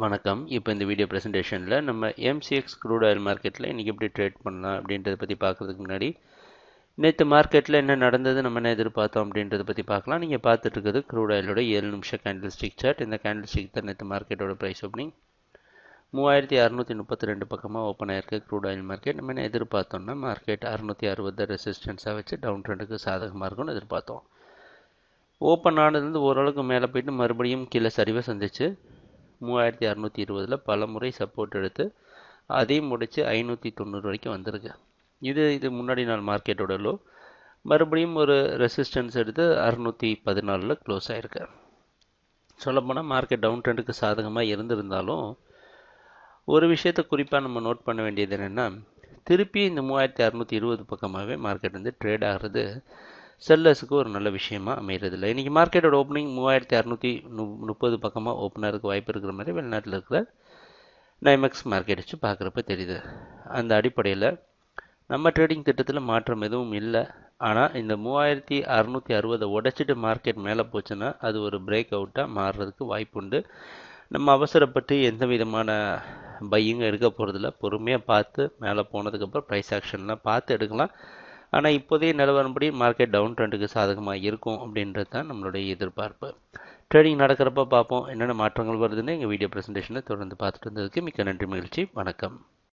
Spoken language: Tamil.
வணக்கம். இப்போ இந்த வீடியோ ப்ரெசன்டேஷனில் நம்ம MCX க்ரூட் ஆயில் மார்க்கெட்டில் இன்றைக்கி எப்படி ட்ரேட் பண்ணலாம் அப்படின்றத பற்றி பார்க்குறதுக்கு முன்னாடி நேற்று மார்க்கெட்டில் என்ன நடந்தது, நம்ம என்ன எதிர்பார்த்தோம் அப்படின்றத பற்றி பார்க்கலாம். நீங்கள் பார்த்துட்டு இருக்குது க்ரூட் ஆயிலோட 7 நிமிஷம் கேண்டில் ஸ்டிக் சார்ட். இந்த கேண்டில் ஸ்டிக் தான் நேற்று மார்க்கெட்டோட ப்ரைஸ் ஓப்பனிங் 3632 பக்கமாக ஓப்பன் ஆயிருக்கு க்ரூட் ஆயில் மார்க்கெட். நம்ம என்ன எதிர்பார்த்தோம்னா மார்க்கெட் 660 ரெசிஸ்டன்ஸாக வச்சு டவுன் ட்ரெண்டுக்கு சாதகமாக இருக்கும்னு எதிர்பார்த்தோம். ஓப்பன் ஆனதுலேருந்து ஓரளவுக்கு மேலே போயிட்டு மறுபடியும் கீழே சரிவை சந்திச்சு 3620 பல முறை சப்போர்ட் எடுத்து அதையும் முடித்து 590 வரைக்கும் வந்திருக்கு. இது முன்னாடி நாள் மார்க்கெட்டோட லோ. மறுபடியும் ஒரு ரெசிஸ்டன்ஸ் எடுத்து 614 க்ளோஸ் ஆகிருக்கு. சொல்லப்போனால் மார்க்கெட் டவுன் ட்ரெண்டுக்கு சாதகமாக இருந்திருந்தாலும் ஒரு விஷயத்தை குறிப்பாக நம்ம நோட் பண்ண வேண்டியது என்னென்னா, திருப்பி இந்த 3620 பக்கமாகவே மார்க்கெட் வந்து ட்ரேட் ஆகிறது செல்லர்ஸுக்கு ஒரு நல்ல விஷயமா அமைகிறதில்ல. இன்றைக்கி மார்க்கெட்டோட ஓப்பனிங் 3630 பக்கமாக ஓப்பனருக்கு வாய்ப்பு இருக்கிற மாதிரி வெளிநாட்டில் இருக்கிற நைமெக்ஸ் மார்க்கெட் வச்சு பார்க்குறப்ப தெரியுது. அந்த அடிப்படையில் நம்ம ட்ரேடிங் திட்டத்தில் மாற்றம் எதுவும் இல்லை. ஆனால் இந்த 3660 உடைச்சிட்டு மார்க்கெட் மேலே போச்சுன்னா அது ஒரு பிரேக் அவுட்டாக மாறுறதுக்கு வாய்ப்பு உண்டு. நம்ம அவசரப்பட்டு எந்த விதமான பையிங்க எடுக்க போகிறதில்ல. பொறுமையாக பார்த்து மேலே போனதுக்கப்புறம் ப்ரைஸ் ஆக்ஷன்லாம் பார்த்து எடுக்கலாம். ஆனால் இப்போதைய நிலவரம்படி மார்க்கெட் டவுன் ட்ரெண்டுக்கு சாதகமாக இருக்கும் அப்படின்றது தான் நம்மளுடைய எதிர்பார்ப்பு. ட்ரேடிங் நடக்கிறப்ப பார்ப்போம் என்னென்ன மாற்றங்கள் வருதுன்னு எங்கள் வீடியோ ப்ரெசன்டேஷனை தொடர்ந்து பார்த்துட்டு இருந்ததுக்கு மிக்க நன்றி, மகிழ்ச்சி, வணக்கம்.